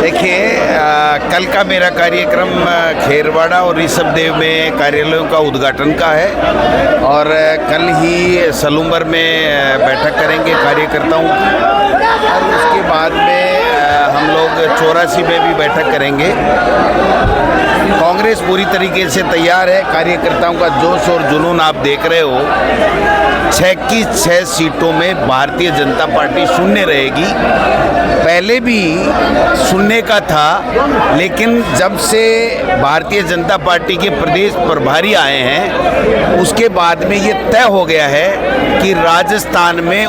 देखिए, कल का मेरा कार्यक्रम खेरवाड़ा और ऋषभदेव में कार्यालयों का उद्घाटन का है और कल ही सलूम्बर में बैठक करेंगे कार्यकर्ताओं की और उसके बाद में हम लोग 84 में भी बैठक करेंगे। कांग्रेस पूरी तरीके से तैयार है। कार्यकर्ताओं का जोश और जुनून आप देख रहे हो। 6 की 6 सीटों में भारतीय जनता पार्टी शून्य रहेगी। पहले भी सुनने का था, लेकिन जब से भारतीय जनता पार्टी के प्रदेश प्रभारी आए हैं उसके बाद में ये तय हो गया है कि राजस्थान में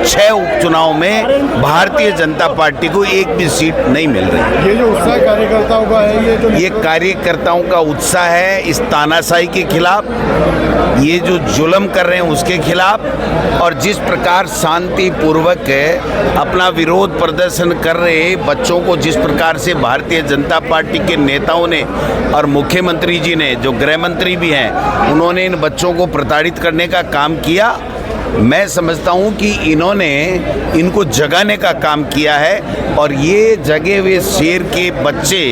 6 उपचुनाव में भारतीय जनता पार्टी को एक भी सीट नहीं मिल रही। ये जो उत्साह कार्यकर्ताओं का है, ये कार्यकर्ताओं का उत्साह है इस तानाशाही के खिलाफ, ये जो जुल्म कर रहे हैं उसके खिलाफ, और जिस प्रकार शांतिपूर्वक अपना विरोध प्रदर्शन कर रहे बच्चों को जिस प्रकार से भारतीय जनता पार्टी के नेताओं ने और मुख्यमंत्री जी ने, जो गृह मंत्री भी हैं, उन्होंने इन बच्चों को प्रताड़ित करने का काम किया। मैं समझता हूं कि इन्होंने इनको जगाने का काम किया है और ये जगे हुए शेर के बच्चे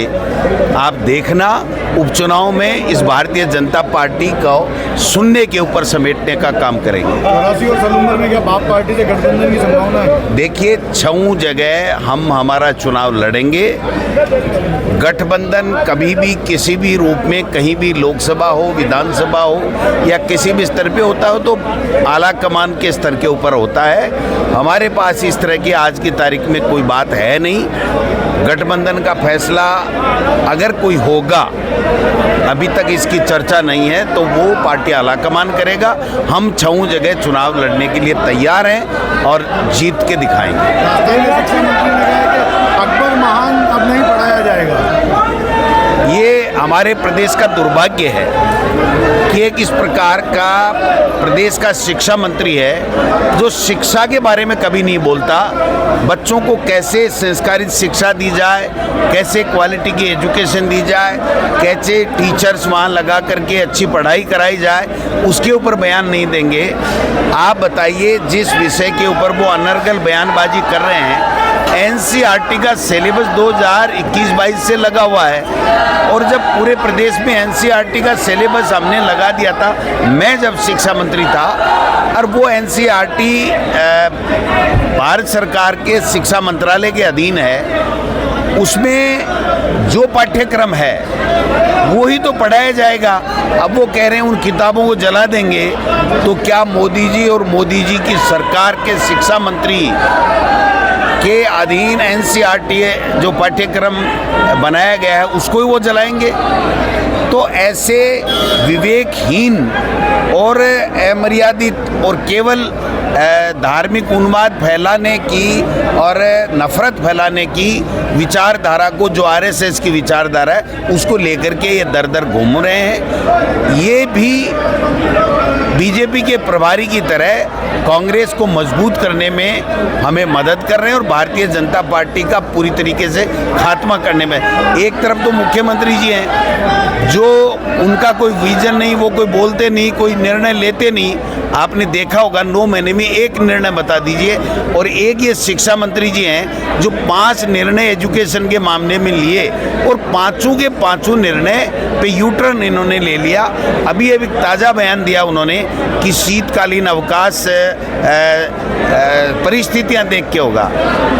आप देखना उपचुनाव में इस भारतीय जनता पार्टी को सुनने के ऊपर समेटने का काम करेंगे। वाराणसी और सलूम्बर में क्या बाप पार्टी से गठबंधन की संभावना है? देखिए, 6 जगह हम हमारा चुनाव लड़ेंगे। गठबंधन कभी भी किसी भी रूप में कहीं भी लोकसभा हो, विधानसभा हो या किसी भी स्तर पे होता हो तो आला कमान के स्तर के ऊपर होता है। हमारे पास इस तरह की आज की तारीख में कोई बात है नहीं। गठबंधन का फैसला अगर कोई होगा, अभी तक इसकी चर्चा नहीं है, तो वो पार्टी आला कमान करेगा। हम 6 जगह चुनाव लड़ने के लिए तैयार हैं और जीत के दिखाएंगे। शिक्षा मंत्री ने कहा कि अकबर महान अब नहीं पढ़ाया जाएगा। ये हमारे प्रदेश का दुर्भाग्य है कि एक इस प्रकार का प्रदेश का शिक्षा मंत्री है जो शिक्षा के बारे में कभी नहीं बोलता। बच्चों को कैसे संस्कारित शिक्षा दी जाए, कैसे क्वालिटी की एजुकेशन दी जाए, कैसे टीचर्स वहाँ लगा करके अच्छी पढ़ाई कराई जाए, उसके ऊपर बयान नहीं देंगे। आप बताइए, जिस विषय के ऊपर वो अनर्गल बयानबाजी कर रहे हैं, एनसीईआरटी का सिलेबस 2021-22 से लगा हुआ है और जब पूरे प्रदेश में एनसीईआरटी का सिलेबस हमने लगा दिया था, मैं जब शिक्षा मंत्री था, और वो एनसीईआरटी भारत सरकार के शिक्षा मंत्रालय के अधीन है, उसमें जो पाठ्यक्रम है वो ही तो पढ़ाया जाएगा। अब वो कह रहे हैं उन किताबों को जला देंगे, तो क्या मोदी जी और मोदी जी की सरकार के शिक्षा मंत्री के अधीन एनसीईआरटी जो पाठ्यक्रम बनाया गया है उसको ही वो जलाएंगे? तो ऐसे विवेकहीन और अमर्यादित और केवल धार्मिक उन्माद फैलाने की और नफरत फैलाने की विचारधारा को, जो आरएसएस की विचारधारा है, उसको लेकर के ये दर दर घूम रहे हैं। ये भी बीजेपी के प्रभारी की तरह कांग्रेस को मजबूत करने में हमें मदद कर रहे हैं और भारतीय जनता पार्टी का पूरी तरीके से खात्मा करने में। एक तरफ तो मुख्यमंत्री जी हैं जो उनका कोई विजन नहीं, वो कोई बोलते नहीं, कोई निर्णय लेते नहीं। आपने देखा होगा 9 महीने में एक निर्णय बता दीजिए। और एक ये शिक्षा मंत्री जी हैं जो 5 निर्णय एजुकेशन के मामले में लिए और 5 के 5 निर्णय पे यूटर्न इन्होंने ले लिया। अभी एक ताज़ा बयान दिया उन्होंने कि शीतकालीन अवकाश परिस्थितियां देख के होगा।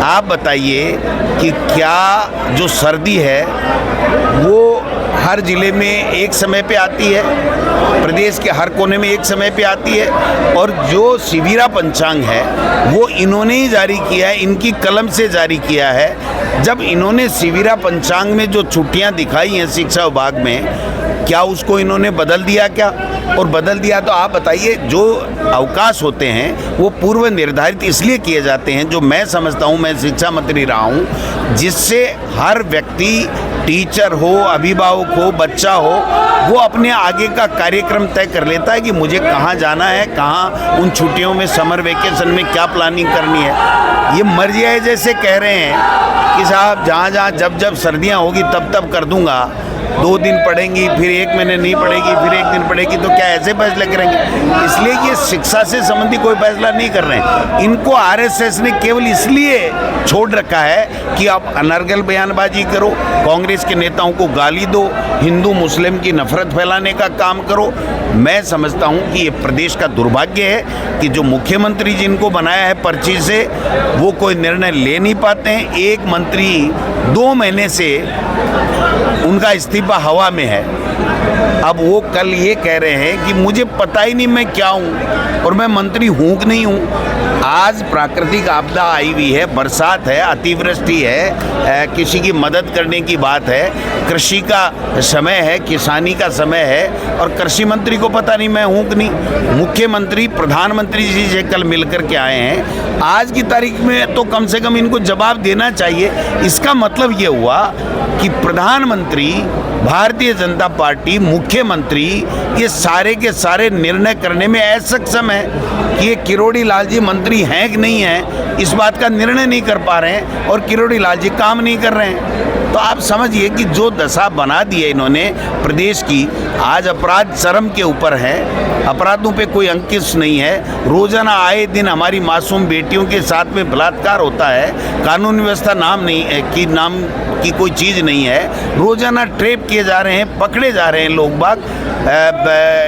आप बताइए कि क्या जो सर्दी है वो हर जिले में एक समय पे आती है, प्रदेश के हर कोने में एक समय पे आती है, और जो शिविरा पंचांग है वो इन्होंने ही जारी किया है, इनकी कलम से जारी किया है। जब इन्होंने शिविरा पंचांग में जो छुट्टियां दिखाई हैं शिक्षा विभाग में, क्या उसको इन्होंने बदल दिया क्या? और बदल दिया तो आप बताइए, जो अवकाश होते हैं वो पूर्व निर्धारित इसलिए किए जाते हैं, जो मैं समझता हूँ, मैं शिक्षा मंत्री रहा हूँ, जिससे हर व्यक्ति, टीचर हो, अभिभावक हो, बच्चा हो, वो अपने आगे का कार्यक्रम तय कर लेता है कि मुझे कहाँ जाना है, कहाँ उन छुट्टियों में, समर वेकेशन में क्या प्लानिंग करनी है। ये मर्जी है जैसे कह रहे हैं कि साहब जहाँ जहाँ जब जब सर्दियाँ होगी तब तब कर दूंगा। 2 दिन पढ़ेंगी, फिर 1 महीने नहीं पढ़ेगी, फिर 1 दिन पढ़ेगी, तो क्या ऐसे फैसले करेंगे? इसलिए ये शिक्षा से संबंधी कोई फैसला नहीं कर रहे हैं। इनको आरएसएस ने केवल इसलिए छोड़ रखा है कि आप अनर्गल बयानबाजी करो, कांग्रेस के नेताओं को गाली दो, हिंदू मुस्लिम की नफरत फैलाने का काम करो। मैं समझता हूं कि ये प्रदेश का दुर्भाग्य है कि जो मुख्यमंत्री जिनको बनाया है पर्ची से, वो कोई निर्णय ले नहीं पाते हैं। एक मंत्री 2 महीने से उनका इस्तीफा हवा में है। अब वो कल ये कह रहे हैं कि मुझे पता ही नहीं मैं क्या हूँ और मैं मंत्री हूँ कि नहीं हूँ। आज प्राकृतिक आपदा आई हुई है, बरसात है, अतिवृष्टि है, किसी की मदद करने की बात है, कृषि का समय है, किसानी का समय है, और कृषि मंत्री को पता नहीं मैं हूँ कि नहीं। मुख्यमंत्री प्रधानमंत्री जी से कल मिल कर के आए हैं। आज की तारीख में तो कम से कम इनको जवाब देना चाहिए। इसका मतलब ये हुआ कि प्रधानमंत्री, भारतीय जनता पार्टी, मुख्यमंत्री, ये सारे के सारे निर्णय करने में असक्षम है कि ये किरोड़ी लाल जी मंत्री हैं कि नहीं हैं, इस बात का निर्णय नहीं कर पा रहे हैं और किरोड़ी लाल जी काम नहीं कर रहे हैं। तो आप समझिए कि जो दशा बना दी है इन्होंने प्रदेश की, आज अपराध चरम के ऊपर है, अपराधों पे कोई अंकुश नहीं है। रोजाना आए दिन हमारी मासूम बेटियों के साथ में बलात्कार होता है, कानून व्यवस्था नाम की कोई चीज़ नहीं है। रोजाना ट्रेप किए जा रहे हैं, पकड़े जा रहे हैं लोग बाग,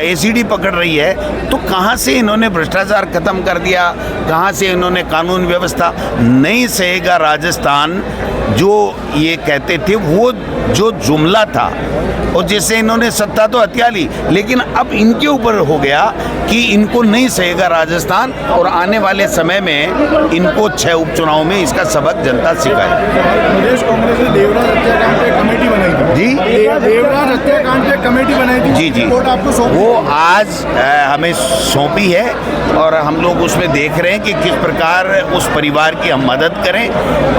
एसीडी पकड़ रही है। तो कहाँ से इन्होंने भ्रष्टाचार खत्म कर दिया, कहाँ से इन्होंने कानून व्यवस्था? नहीं सहेगा राजस्थान जो ये कहते थे, वो जो जुमला था, और जैसे इन्होंने सत्ता तो हथिया ली, लेकिन अब इनके ऊपर हो गया कि इनको नहीं सहेगा राजस्थान, और आने वाले समय में इनको 6 उपचुनाव में इसका सबक जनता सिखाए। प्रदेश कांग्रेस ने देवराज हत्याकांड पे कमेटी बनाई थी जी, देवराज हत्याकांड पे कमेटी बनाई थी जी जी, रिपोर्ट आपको सौंपी? वो आज हमें सौंपी है और हम लोग उसमें देख रहे हैं कि किस प्रकार उस परिवार की हम मदद करें।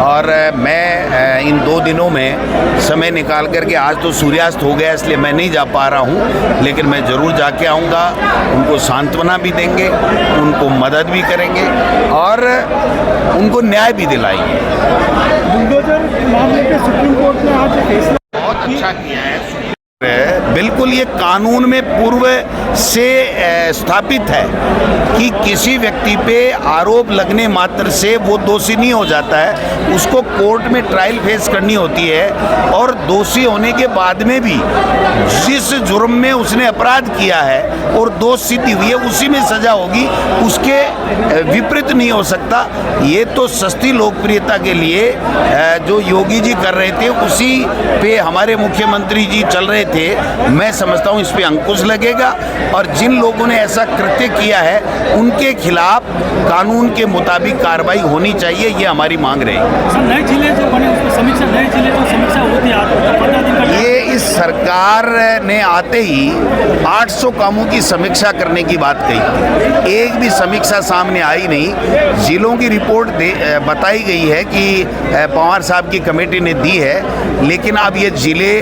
और मैं इन 2 दिनों में समय निकाल करके, आज तो सूर्यास्त हो गया इसलिए मैं नहीं जा पा रहा हूँ, लेकिन मैं ज़रूर जाके आऊँगा। उनको सांत्वना भी देंगे, उनको मदद भी करेंगे और उनको न्याय भी दिलाएंगे। बुलडोजर मामले पे सुप्रीम कोर्ट ने आज फैसला बहुत अच्छा किया है। बिल्कुल ये कानून में पूर्व से स्थापित है कि किसी व्यक्ति पे आरोप लगने मात्र से वो दोषी नहीं हो जाता है, उसको कोर्ट में ट्रायल फेस करनी होती है, और दोषी होने के बाद में भी जिस जुर्म में उसने अपराध किया है और दोष सिद्धि हुई है उसी में सजा होगी, उसके विपरीत नहीं हो सकता। ये तो सस्ती लोकप्रियता के लिए जो योगी जी कर रहे थे, उसी पे हमारे मुख्यमंत्री जी चल रहे थे। मैं समझता हूँ इस पे अंकुश लगेगा और जिन लोगों ने ऐसा कृत्य किया है उनके खिलाफ कानून के मुताबिक कार्रवाई होनी चाहिए, ये हमारी मांग रहेगी। नए जिले जो बने उसमें समीक्षा, नए जिले जो समीक्षा होती है, ये इस सरकार ने आते ही 800 कामों की समीक्षा करने की बात कही, एक भी समीक्षा सामने आई नहीं। जिलों की रिपोर्ट बताई गई है कि पवार साहब की कमेटी ने दी है, लेकिन अब ये जिले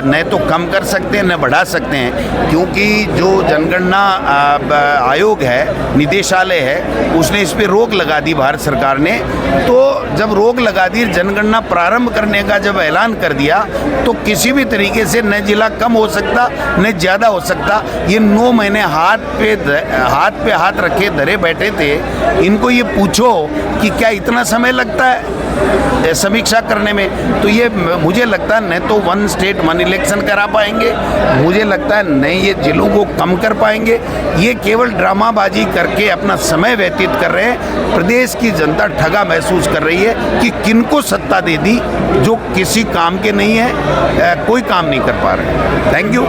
न तो कम कर सकते हैं न बढ़ा सकते हैं, क्योंकि जो जनगणना आयोग है, निदेशालय है, उसने इस पर रोक लगा दी भारत सरकार ने। तो जब रोक लगा दी, जनगणना प्रारंभ करने का जब ऐलान कर दिया, तो किसी भी तरीके से न जिला कम हो सकता न ज़्यादा हो सकता। ये 9 महीने हाथ पे हाथ रखे धरे बैठे थे। इनको ये पूछो कि क्या इतना समय लगता है समीक्षा करने में? तो ये मुझे लगता है न तो 1 स्टेट 1 इलेक्शन करा पाएंगे, मुझे लगता है न ये जिलों को कम कर पाएंगे। ये केवल ड्रामाबाजी करके अपना समय व्यतीत कर रहे हैं। प्रदेश की जनता ठगा महसूस कर रही है कि किनको सत्ता दे दी जो किसी काम के नहीं है, कोई काम नहीं कर पा रहे। Thank you.